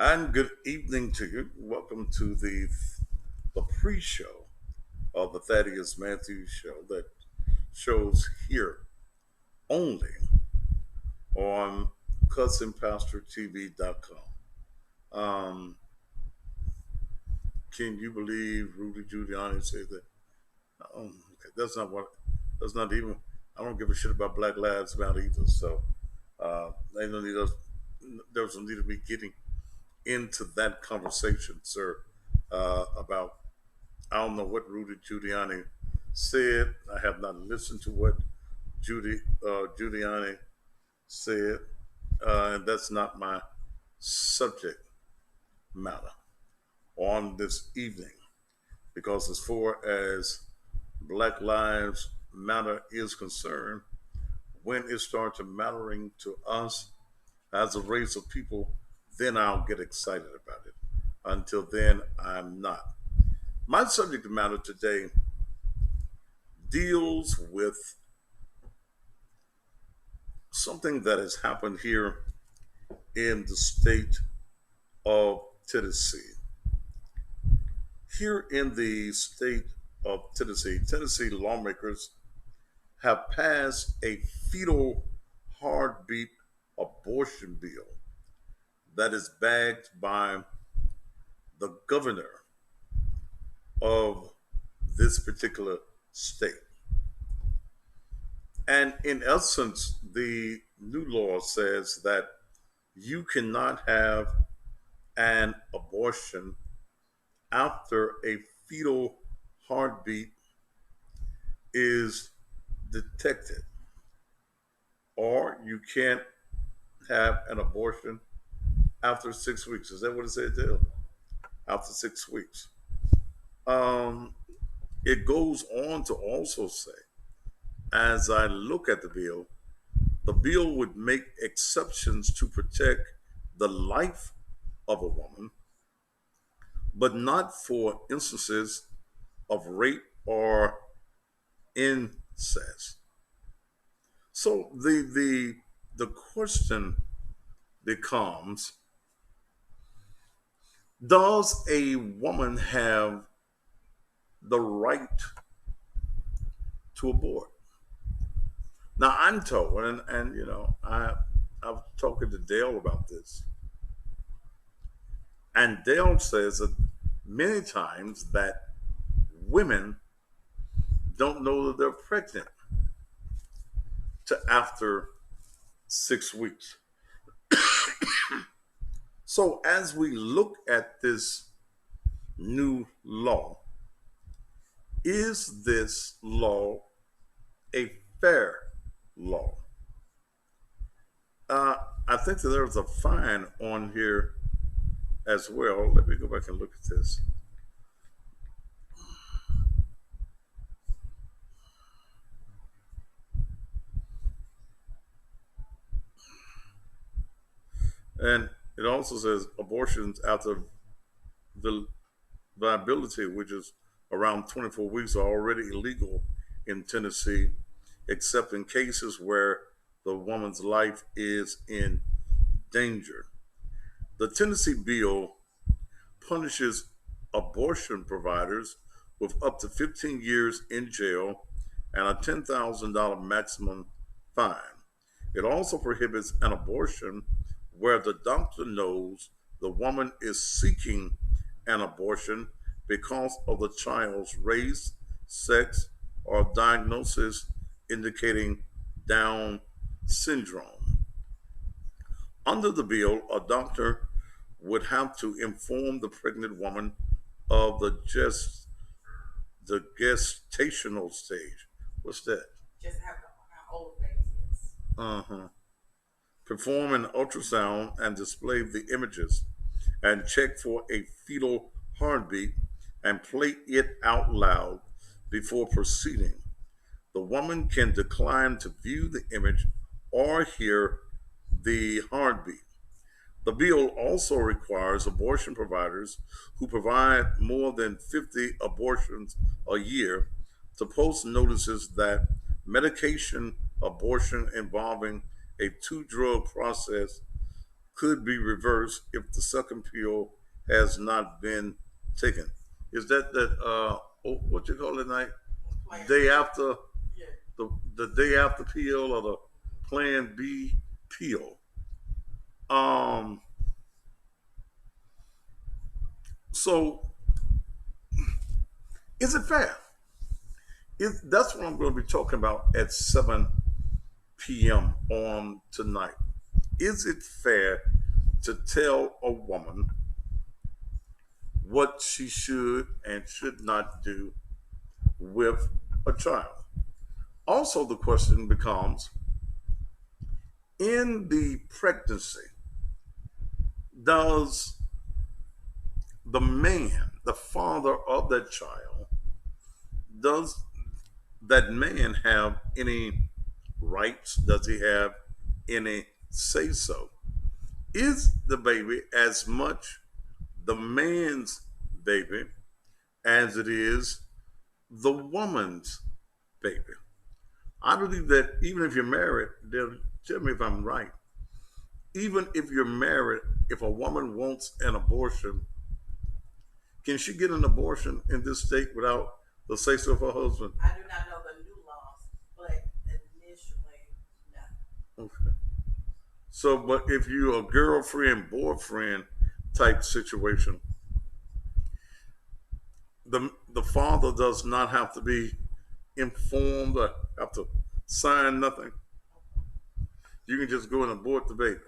And good evening to you. Welcome to the pre-show of the Thaddeus Matthews Show that shows here only on CussingPastorTV.com. Can you believe Rudy Giuliani said that? Okay, that's not what. That's not even. I don't give a shit about Black Lives Matter either. So they don't need us. There's no need of me getting into that conversation, sir, about I don't know what Rudy Giuliani said. I have not listened to what Giuliani said, and that's not my subject matter on this evening. Because as far as Black Lives Matter is concerned, when it starts mattering to us as a race of people, then I'll get excited about it. Until then, I'm not. My subject matter today deals with something that has happened here in the state of Tennessee. Here in the state of Tennessee, Tennessee lawmakers have passed a fetal heartbeat abortion bill that is backed by the governor of this particular state. And in essence, the new law says that you cannot have an abortion after a fetal heartbeat is detected, or you can't have an abortion after 6 weeks. Is that what it said there? After 6 weeks. Um, it goes on to also say, as I look at the bill would make exceptions to protect the life of a woman, but not for instances of rape or incest. So the question becomes: does a woman have the right to abort? Now I'm told, and I've talked to Dale about this, and Dale says that many times that women don't know that they're pregnant to after 6 weeks. So as we look at this new law, is this law a fair law? Uh, I think that there's a fine on here as well. Let me go back and look at this. And it also says abortions after the viability, which is around 24 weeks, are already illegal in Tennessee, except in cases where the woman's life is in danger. The Tennessee bill punishes abortion providers with up to 15 years in jail and a $10,000 maximum fine. It also prohibits an abortion where the doctor knows the woman is seeking an abortion because of the child's race, sex, or diagnosis indicating Down syndrome. Under the bill, a doctor would have to inform the pregnant woman of the gestational stage. What's that? Just how old the baby is. Uh-huh. Perform an ultrasound and display the images and check for a fetal heartbeat and play it out loud before proceeding. The woman can decline to view the image or hear the heartbeat. The bill also requires abortion providers who provide more than 50 abortions a year to post notices that medication abortion involving a two drug process could be reversed if the second pill has not been taken. Is what you call it, night? Plan. Day after Yeah. the day after pill or the Plan B pill? Um, so is it fair? That's what I'm going to be talking about at 7 p.m. on tonight. Is it fair to tell a woman what she should and should not do with a child? Also, the question becomes, in the pregnancy, does the man, the father of that child, does that man have any rights? Does he have any say so? Is the baby as much the man's baby as it is the woman's baby? I believe that even if you're married, tell me if I'm right. Even if you're married, if a woman wants an abortion, can she get an abortion in this state without the say so of her husband? I do not know the new laws, but initially, no. Okay. So, but if you're a girlfriend, boyfriend type situation, the father does not have to be informed or have to sign nothing. You can just go and abort the baby.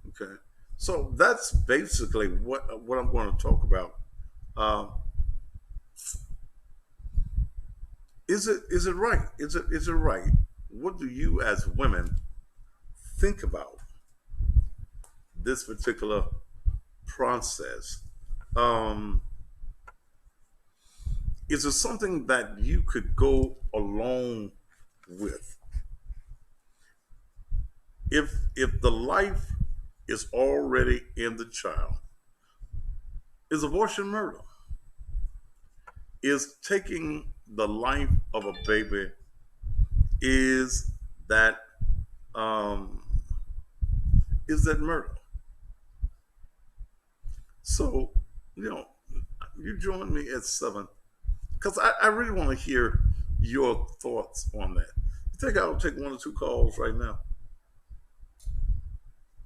Okay. So that's basically what I'm going to talk about. Um, is it right? Is it right? What do you as women think about this particular process? Um, is it something that you could go along with? If the life is already in the child, is abortion murder? Is taking the life of a baby, is that um, is that murder? So, you know, you join me at 7 because I really want to hear your thoughts on that. You think I'll take one or two calls right now?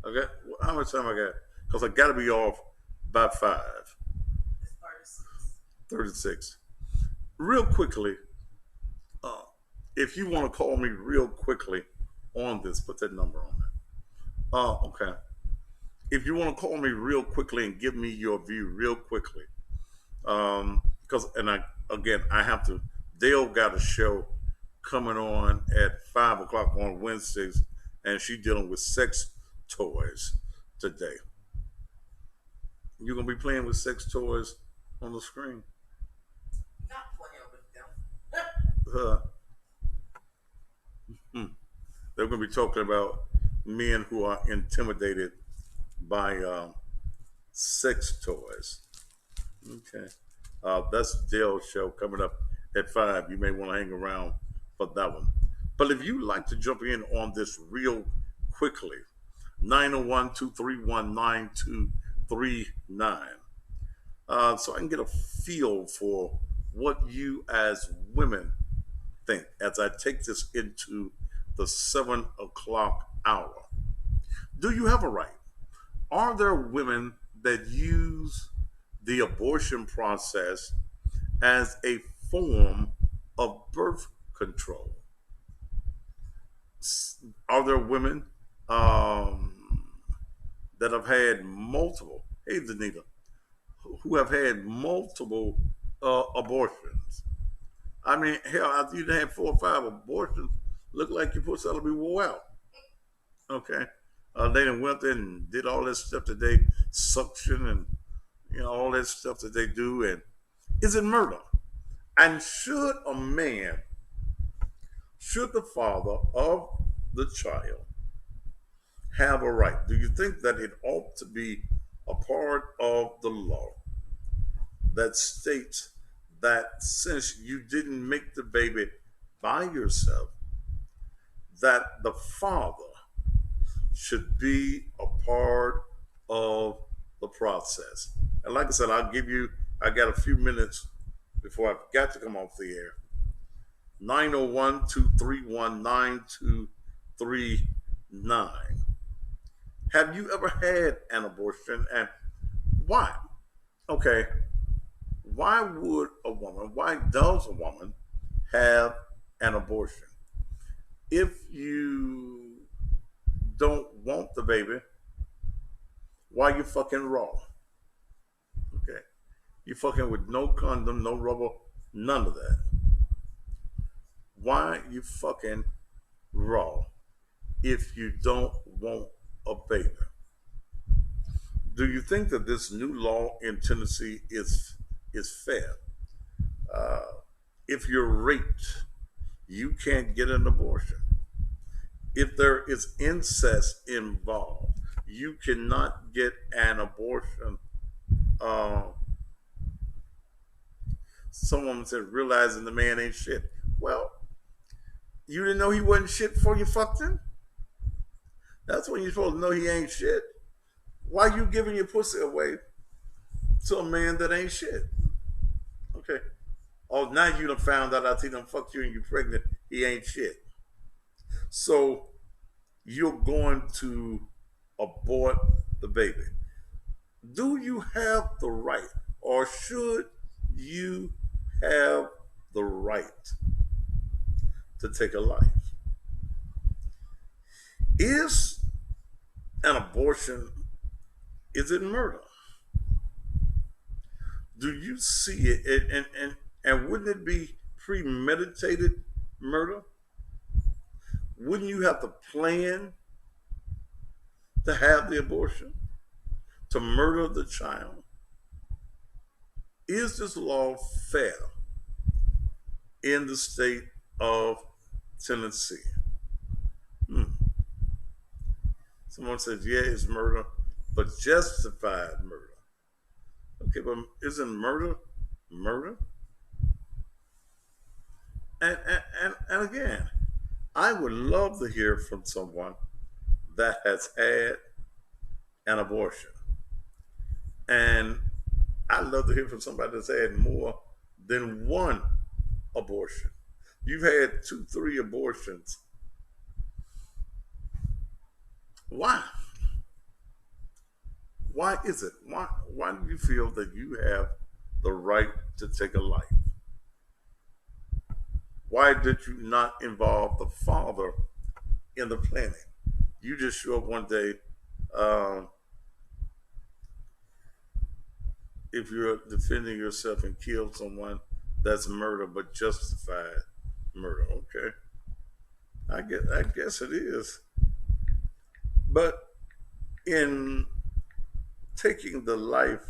Okay, how much time I got? Because I got to be off by 5. It's 36. 36. Real quickly, uh, if you want to call me real quickly on this, put that number on there. Okay. If you want to call me real quickly and give me your view real quickly, because I have to. Dale got a show coming on at 5 o'clock on Wednesdays, and she's dealing with sex toys today. You're gonna be playing with sex toys on the screen. Not playing with them. Uh, hmm. They're gonna be talking about men who are intimidated by sex toys. Okay. That's Dale's show coming up at 5. You may want to hang around for that one. But if you'd like to jump in on this real quickly, 901 231 9239. So I can get a feel for what you as women think as I take this into the 7 o'clock hour. Do you have a right? Are there women that use the abortion process as a form of birth control? Are there women that have had multiple, hey, Danita, who have had multiple abortions? I mean, hell, after you had 4 or 5 abortions, look like your pussy ought to be wore out. Okay. They done went there and did all that stuff that they suction and all that stuff that they do. And is it murder? And should the father of the child have a right? Do you think that it ought to be a part of the law that states that since you didn't make the baby by yourself, that the father should be a part of the process. And like I said, I got a few minutes before I've got to come off the air. 901-231-9239. Have you ever had an abortion, and why? Okay, why does a woman have an abortion? If you don't want the baby, why you fucking raw? Okay, you fucking with no condom, no rubber, none of that. Why you fucking raw if you don't want a baby? Do you think that this new law in Tennessee is fair? Uh, if you're raped, you can't get an abortion. If there is incest involved, you cannot get an abortion. Uh, Someone said realizing the man ain't shit. Well, you didn't know he wasn't shit before you fucked him. That's when you're supposed to know he ain't shit. Why you giving your pussy away to a man that ain't shit? Okay. Oh, now you done found out after he done fucked you and you pregnant, he ain't shit. So you're going to abort the baby. Do you have the right, or should you have the right to take a life? Is an abortion, is it murder? Do you see it? And wouldn't it be premeditated murder? Wouldn't you have to plan to have the abortion, to murder the child? Is this law fair in the state of Tennessee? Someone says, yeah, it's murder, but justified murder. Okay, but isn't murder murder? And again, I would love to hear from someone that has had an abortion. And I'd love to hear from somebody that's had more than one abortion. You've had 2, 3 abortions. Why? Why is it? Why do you feel that you have the right to take a life? Why did you not involve the father in the planning? You just show up one day. If you're defending yourself and kill someone, that's murder, but justified murder. Okay, I guess it is. But in taking the life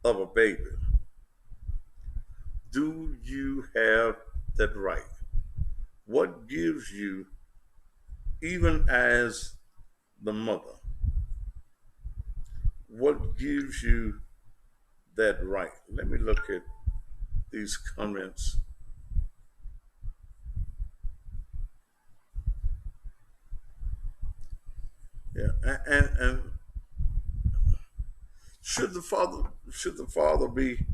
of a baby, do you have that right? What gives you, even as the mother, what gives you that right? Let me look at these comments. Yeah, and should the father be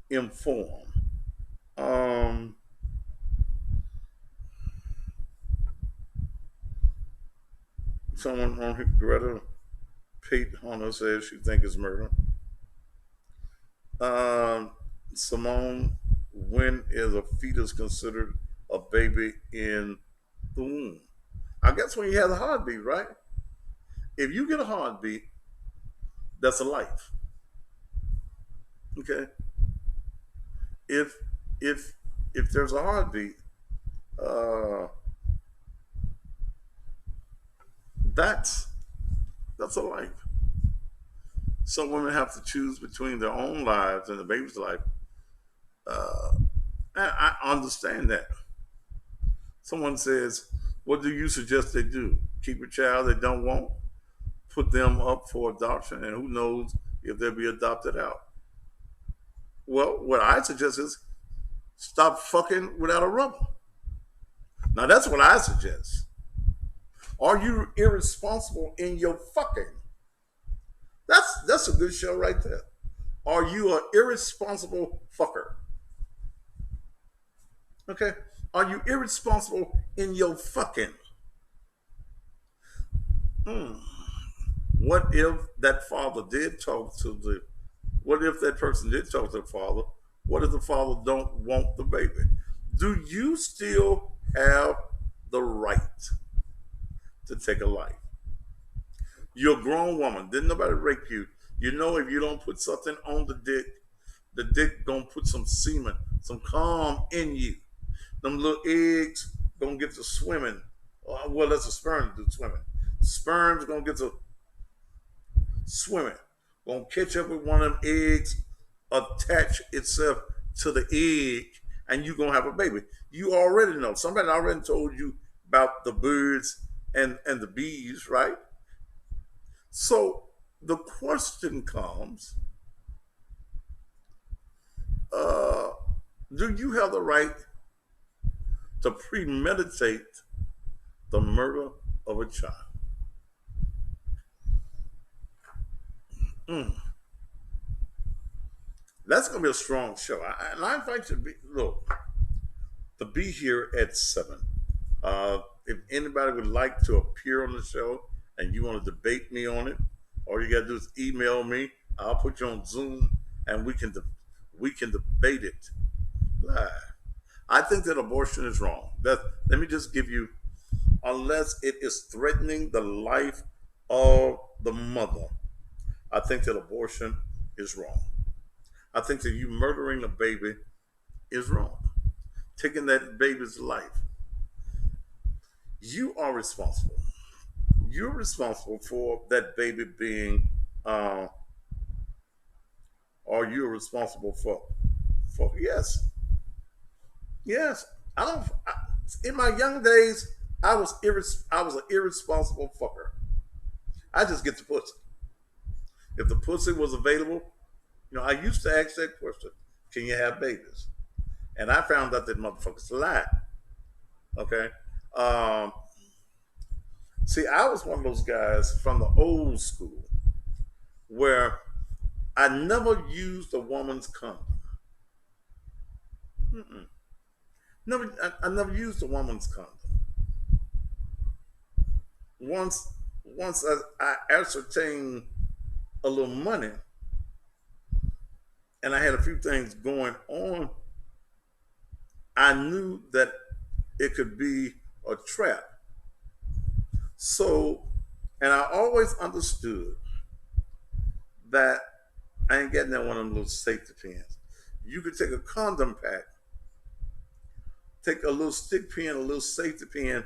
informed? Um, Someone on here, Greta Pate Hunter says she thinks it's murder. Um, Simone, when is a fetus considered a baby in the womb? I guess when you have a heartbeat, right? If you get a heartbeat, that's a life. Okay. If if if there's a heartbeat, uh, that's that's a life. Some women have to choose between their own lives and the baby's life. Uh, and I understand that. Someone says, "What do you suggest they do? Keep a child they don't want, put them up for adoption, and who knows if they'll be adopted out?" Well, what I suggest is stop fucking without a rubber. Now that's what I suggest. Are you irresponsible in your fucking? That's a good show right there. Are you an irresponsible fucker? Okay. Are you irresponsible in your fucking? Hmm. What if that father did talk to the? What if that person did talk to the father? What if the father don't want the baby? Do you still have the right to take a life? You're a grown woman. Didn't nobody rape you? You know if you don't put something on the dick gonna put some semen, some calm in you. Them little eggs gonna get to swimming. Well, that's a sperm to do swimming. Sperm's gonna get to swimming. Gonna catch up with one of them eggs, attach itself to the egg, and you gonna have a baby. You already know. Somebody already told you about the birds and the bees, right? So the question comes: uh, do you have the right to premeditate the murder of a child? Mm. That's gonna be a strong show. And I invite you to be here at 7. If anybody would like to appear on the show and you want to debate me on it, all you gotta do is email me. I'll put you on Zoom and we can debate it live. I think that abortion is wrong. Let me just give you, unless it is threatening the life of the mother, I think that abortion is wrong. I think that you murdering a baby is wrong. Taking that baby's life. You are responsible. You're responsible for that baby being. Are you responsible for? For yes, yes. I don't. I, in my young days, I was an irresponsible fucker. I just get the pussy. If the pussy was available, I used to ask that question: can you have babies? And I found out that motherfuckers lied. Okay. Um, See, I was one of those guys from the old school where I never used a woman's condom. Mm-mm. I never used a woman's condom. Once, once I ascertained a little money and I had a few things going on, I knew that it could be a trap. So, and I always understood that I ain't getting that one of them little safety pins. You could take a condom pack, take a little stick pin, a little safety pin,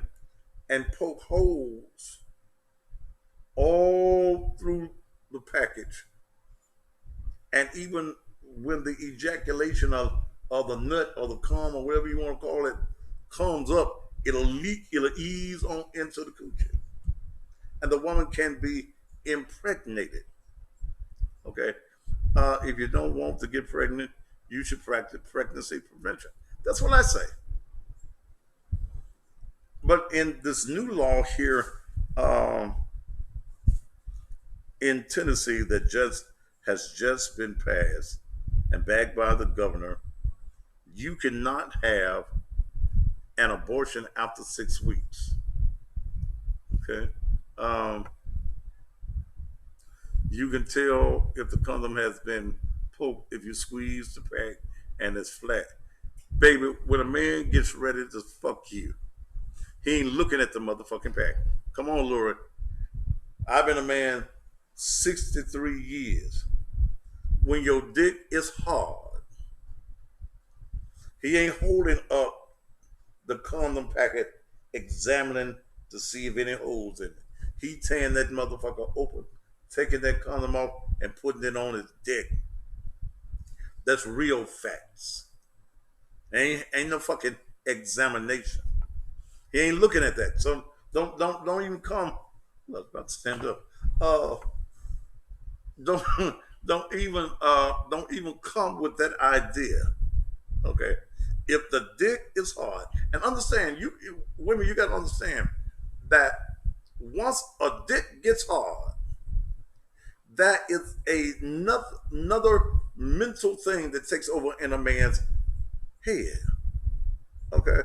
and poke holes all through the package. And even when the ejaculation of the nut or the cum or whatever you want to call it comes up, it'll ease on into the coochie. And the woman can be impregnated. Okay? If you don't want to get pregnant, you should practice pregnancy prevention. That's what I say. But in this new law here um, in Tennessee that just has just been passed and backed by the governor, you cannot have an abortion after 6 weeks. Okay, um, you can tell if the condom has been poked if you squeeze the pack and it's flat. Baby, when a man gets ready to fuck you, he ain't looking at the motherfucking pack. Come on, Lord. I've been a man 63 years. When your dick is hard, he ain't holding up the condom packet, examining to see if any holes in it. He tearing that motherfucker open, taking that condom off and putting it on his dick. That's real facts. Ain't no fucking examination. He ain't looking at that. So don't even come. Look, about to stand up. Uh, don't don't even come with that idea. Okay, if the dick is hard, and understand, women, you got to understand that once a dick gets hard, that is another mental thing that takes over in a man's head. Okay,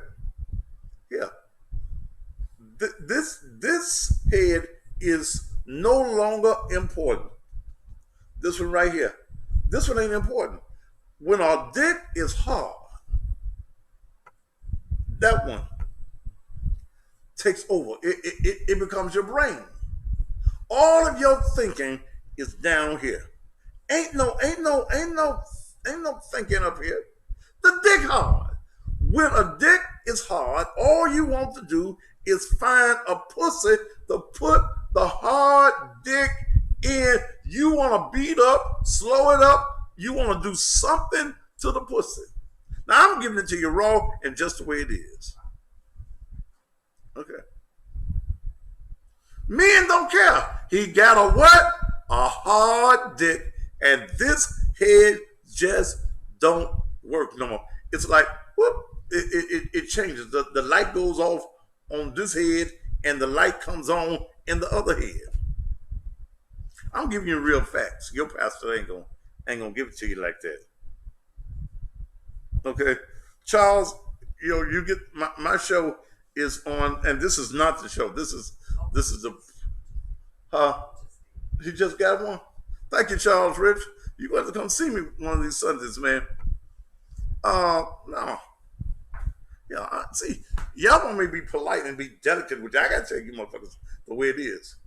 yeah. This head is no longer important. This one right here, this one ain't important. When our dick is hard, that one takes over. It becomes your brain. All of your thinking is down here. Ain't no thinking up here. The dick hard. When a dick is hard, all you want to do is find a pussy to put the hard dick in. You want to beat up, slow it up. You want to do something to the pussy. Now I'm giving it to you raw and just the way it is. Okay. Men don't care. He got a what? A hard dick, and this head just don't work no more. It's like whoop, it changes. The light goes off on this head, and the light comes on in the other head. I'm giving you real facts. Your pastor ain't gonna give it to you like that. Okay, Charles, you get my show is on, and this is not the show. This is the he just got one. Thank you, Charles Rich. You got to come see me one of these Sundays, man. No. Yeah, see, y'all want me to be polite and be delicate, which I gotta tell you motherfuckers the way it is.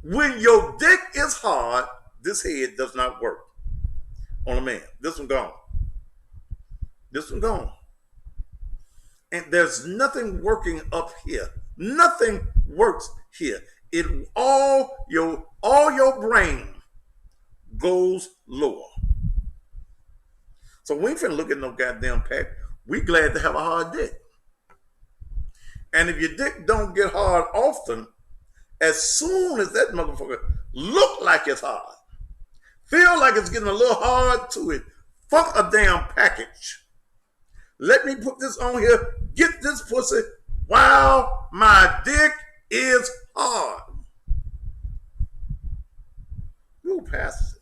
When your dick is hard, this head does not work on a man. This one gone. This one gone. And there's nothing working up here. Nothing works here. It all your brain goes lower. So we ain't finna look at no goddamn pack. We glad to have a hard dick. And if your dick don't get hard often, as soon as that motherfucker look like it's hard, feel like it's getting a little hard to it, fuck a damn package. Let me put this on here, get this pussy while my dick is hard. You pass it.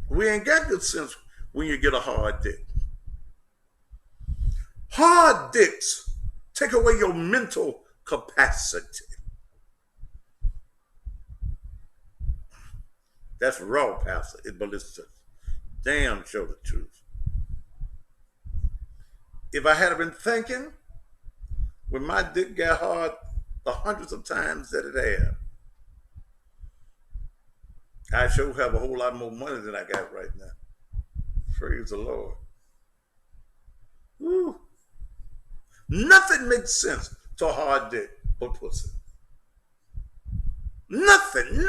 We ain't got good sense when you get a hard dick. Hard dicks take away your mental capacity. That's raw, Pastor. It ballistic. Damn, show the truth. If I had been thinking when my dick got hard the hundreds of times that it had, I sure have a whole lot more money than I got right now. Praise the Lord. Woo. Nothing makes sense to a hard dick but pussy. Nothing.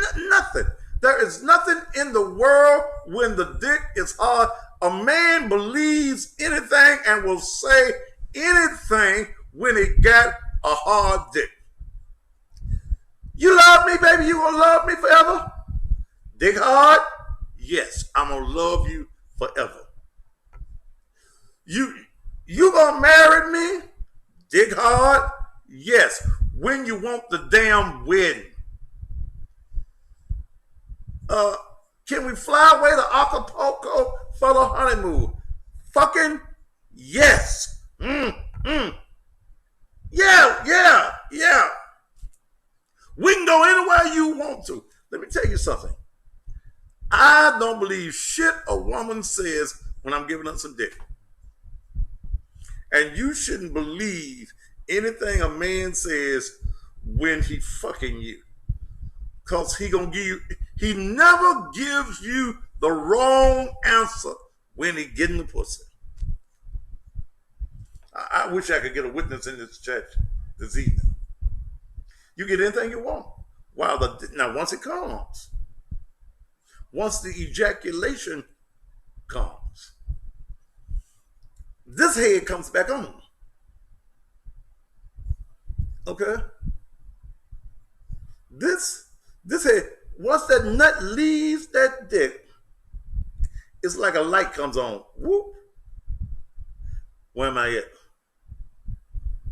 There is nothing in the world when the dick is hard. A man believes anything and will say anything when he got a hard dick. You love me, baby? You gonna love me forever? Dick hard? Yes, I'm gonna love you forever. You gonna marry me? Dick hard? Yes. When you want the damn wedding. Can we fly away to Acapulco for the honeymoon? Fucking yes. Yeah. We can go anywhere you want to. Let me tell you something. I don't believe shit a woman says when I'm giving her some dick. And you shouldn't believe anything a man says when he fucking you. Because he never gives you the wrong answer when he getting the pussy. I wish I could get a witness in this church this evening. You get anything you want. Now once it comes, once the ejaculation comes, this head comes back on. Okay? This head, once that nut leaves that dick, it's like a light comes on. Whoop. Where am I at?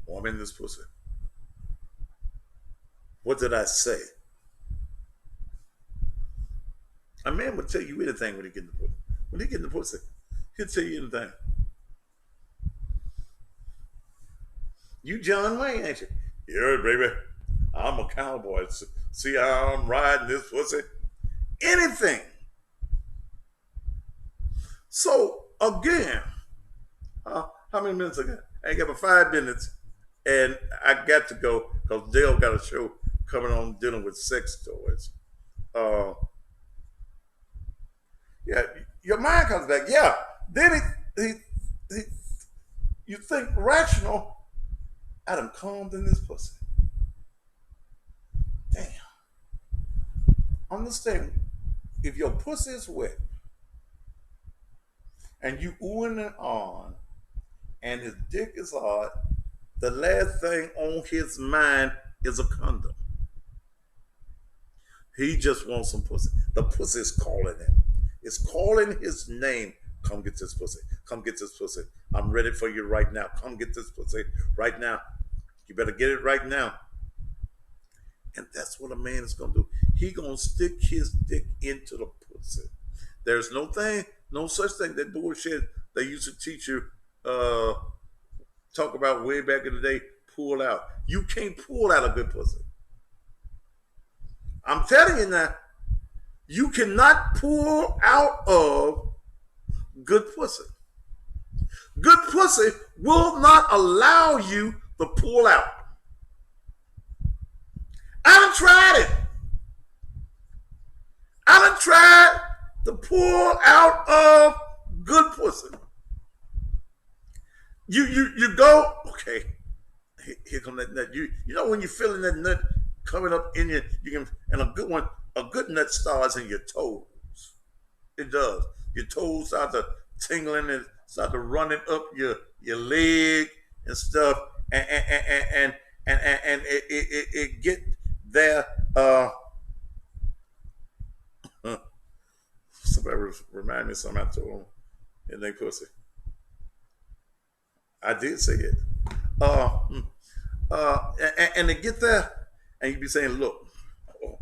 Oh, I'm in this pussy. What did I say? A man will tell you anything when he get in the pussy. When he get in the pussy, he'll tell you anything. You John Wayne, ain't you? Yeah, baby. I'm a cowboy. See how I'm riding this pussy? Anything. So again, how many minutes again? I ain't got but 5 minutes, and I got to go because Dale got a show coming on dealing with sex toys. Uh, yeah, your mind comes back. Yeah, then he you think rational. I done calmed in this pussy. Damn. Understand, if your pussy is wet and you oohing and on, and his dick is hard, the last thing on his mind is a condom. He just wants some pussy. The pussy is calling him. It's calling his name. Come get this pussy. Come get this pussy. I'm ready for you right now. Come get this pussy right now. You better get it right now. And that's what a man is going to do. He going to stick his dick into the pussy. There's no such thing, that bullshit they used to teach you, talk about way back in the day, pull out. You can't pull out a good pussy. I'm telling you now, you cannot pull out of good pussy. Good pussy will not allow you to pull out. I done tried it. I done tried to pull out of good pussy. You go, okay, here come that nut. You know when you're feeling that nut coming up in you can, and a good nut starts in your toes. It does. Your toes start to tingling and start to running up your leg and stuff, and it get there. Somebody remind me of something I told them in their pussy. I did say it. And they get there, and you be saying, "Look, oh,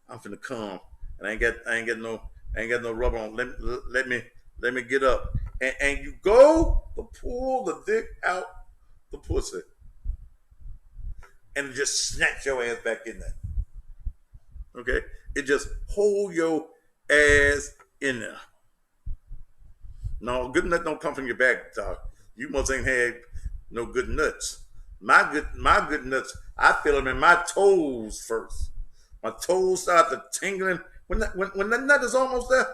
I'm finna come, and I ain't got no rubber on. Let me get up." And you go to pull the dick out the pussy, and it just snatch your ass back in there. Okay, it just hold your ass in there. No, good nut don't come from your back, dog. You must ain't had no good nuts. My good nuts, I feel them in my toes first. My toes start to tingling. When that nut is almost there,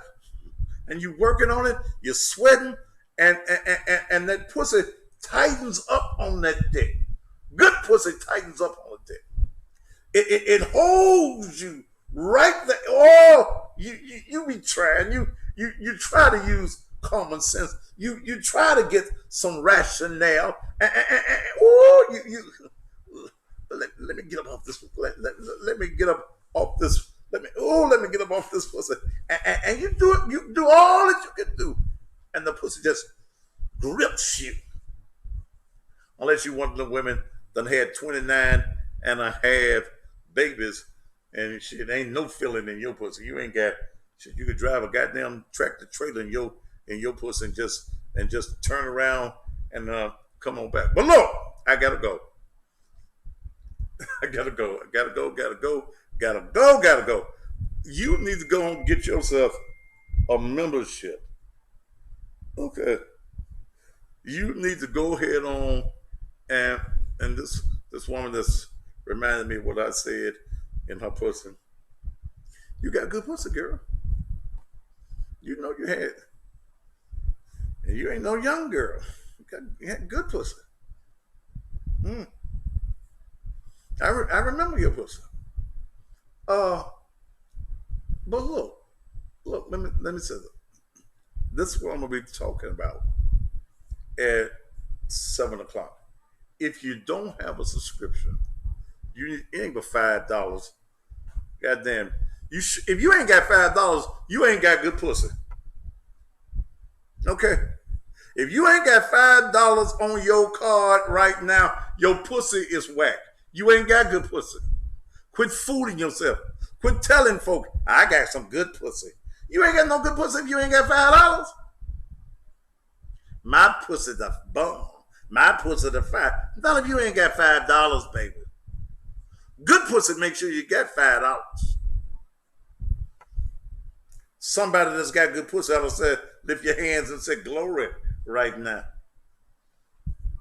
and you working on it, you're sweating, and that pussy tightens up on that dick. Good pussy tightens up on the dick. It holds you right there. Oh, you be trying. You try to use common sense. You try to get some rationale. Oh, let me get up off this. Let me get up off this. Let me get up off this pussy. And you do it. You do all that you can do, and the pussy just grips you. Unless you one of the women that had 29 and a half babies, and shit, ain't no feeling in your pussy. You ain't got shit. You could drive a goddamn tractor trailer in your pussy and just turn around and come on back. But look, I gotta go. I gotta go. You need to go and get yourself a membership. Okay. You need to go ahead on and this woman that's reminded me of what I said in her pussy. You got good pussy, girl. You know you had. And you ain't no young girl. You had good pussy. I remember your pussy. But look, let me say this. This is what I'm gonna be talking about at 7 o'clock. If you don't have a subscription, it ain't but $5. Goddamn, if you ain't got $5, you ain't got good pussy. Okay, if you ain't got $5 on your card right now, your pussy is whack. You ain't got good pussy. Quit fooling yourself. Quit telling folk, I got some good pussy. You ain't got no good pussy if you ain't got $5. My pussy the bomb. My pussy the five. None of you ain't got $5, baby. Good pussy, make sure you get $5. Somebody that's got good pussy ought to say, lift your hands and say glory right now.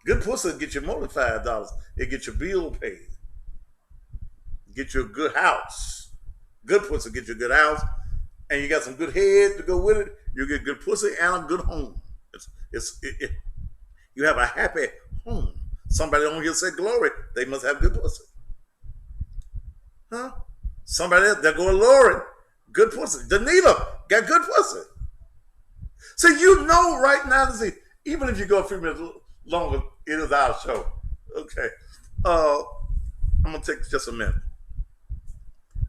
Good pussy will get you more than $5. It get your bill paid. Get you a good house. Good pussy get you a good house, and you got some good head to go with it. You get good pussy and a good home. You have a happy home. Somebody on here said glory. They must have good pussy. Huh? Somebody else, there go Lauren. Good pussy. Danila got good pussy. So you know right now, to see, even if you go a few minutes longer, it is our show. Okay. I'm going to take just a minute.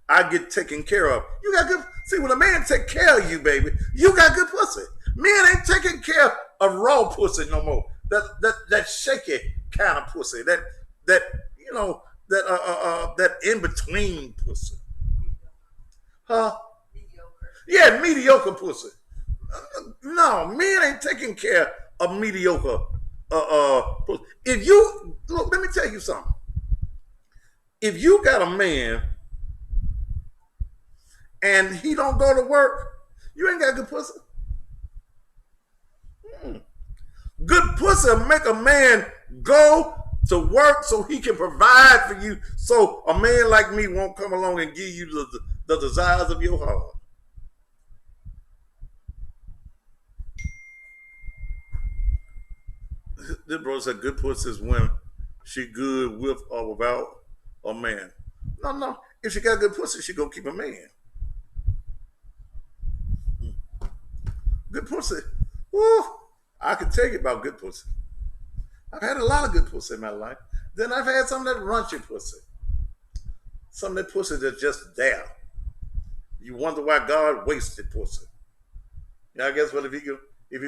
I get taken care of. You got good. See, when a man take care of you, baby, you got good pussy. Men ain't taking care of raw pussy no more. That shaky kind of pussy. That you know that in between pussy. Huh? Mediocre. Yeah, mediocre pussy. No, men ain't taking care of mediocre pussy. If you look, let me tell you something. If you got a man and he don't go to work, you ain't got good pussy. Good pussy will make a man go to work so he can provide for you, so a man like me won't come along and give you the desires of your heart. This brother said good pussy is when she good with or without a man. No. If she got good pussy, she gonna keep a man. Good pussy. Woo! I can tell you about good pussy. I've had a lot of good pussy in my life. Then I've had some of that raunchy pussy. Some of that pussy that's just there. You wonder why God wasted pussy. Yeah, I guess what if he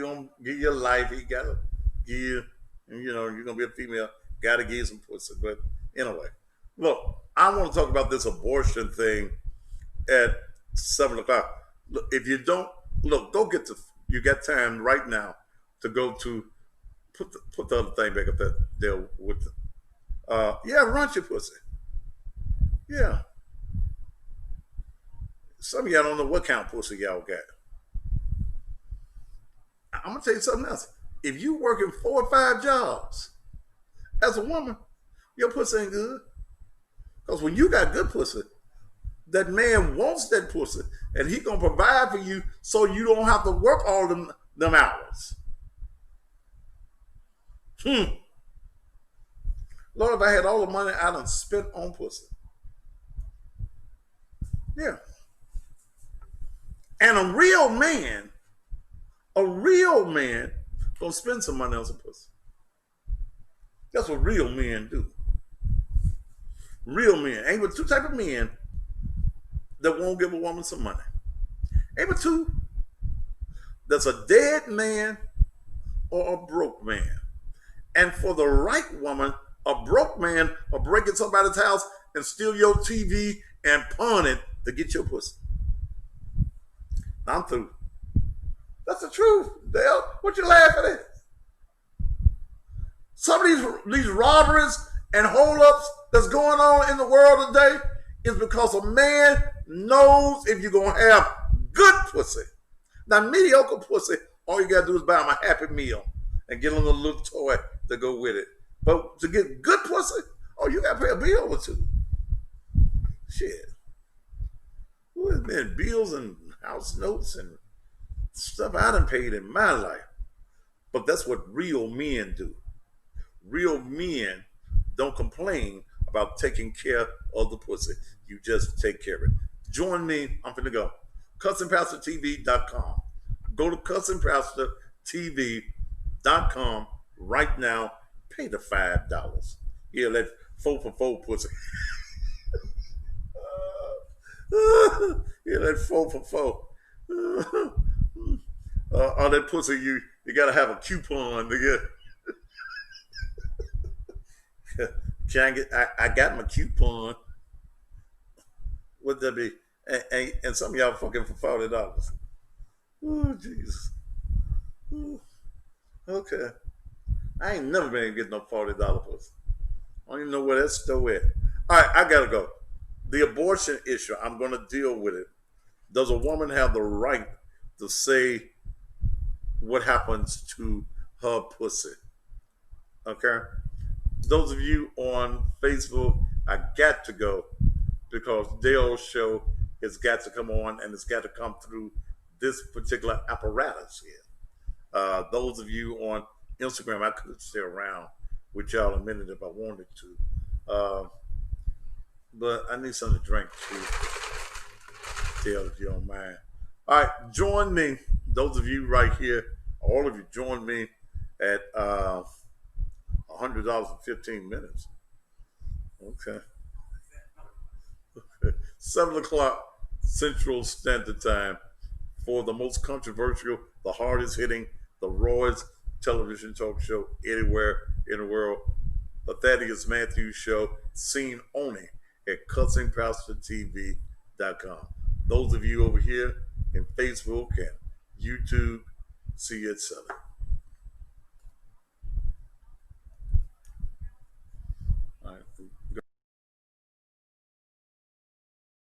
gonna give you a life, he gotta give you, and you know, you're gonna be a female, gotta give you some pussy. But anyway, look, I want to talk about this abortion thing at 7:00. Look, if you don't look, go get you got time right now to go to put the other thing back up there with yeah, run your pussy. Yeah. Some of y'all don't know what kind of pussy y'all got. I'm gonna tell you something else. If you working 4 or 5 jobs as a woman, your pussy ain't good. Because when you got good pussy, that man wants that pussy, and he gonna provide for you so you don't have to work all them hours. Lord, if I had all the money I done spent on pussy. Yeah. And a real man gonna spend some money on some pussy. That's what real men do. Real men. Ain't but 2 type of men that won't give a woman some money. Ain't but 2. That's a dead man or a broke man. And for the right woman, a broke man will break into somebody's house and steal your TV and pawn it to get your pussy. I'm through. That's the truth, Dale. What you laughing at? Some of these robberies and holdups that's going on in the world today is because a man knows if you're going to have good pussy. Now, mediocre pussy, all you got to do is buy him a Happy Meal and get him a little toy to go with it. But to get good pussy, oh, you got to pay a bill or 2. Shit. Who has been bills and house notes and stuff I done paid in my life? But that's what real men do. Real men don't complain about taking care of the pussy. You just take care of it. Join me. I'm finna go. CussingPastorTV.com. Go to CussingPastorTV.com right now. Pay the $5. Yeah, that 4 for 4 pussy. Yeah, that 4 for 4. On that pussy, you gotta have a coupon to get. I got my coupon. would that be? And some of y'all fucking for $40. Oh Jesus. Ooh, okay. I ain't never been getting no $40 pussy. I don't even know where that store at. All right, I gotta go. The abortion issue, I'm gonna deal with it. Does a woman have the right to say what happens to her pussy? Okay. Those of you on Facebook, I got to go because Dale's show has got to come on and it's got to come through this particular apparatus here. Those of you on Instagram, I could stay around with y'all a minute if I wanted to. But I need something to drink too, Dale, if you don't mind. All right, join me. Those of you right here, all of you, join me at $100 in 15 minutes. Okay. 7 o'clock Central Standard Time for the most controversial, the hardest hitting, the rawest television talk show anywhere in the world. The Thaddeus Matthews Show, seen only at CussingPastorTV.com. Those of you over here in Facebook and YouTube, see you at 7. All right.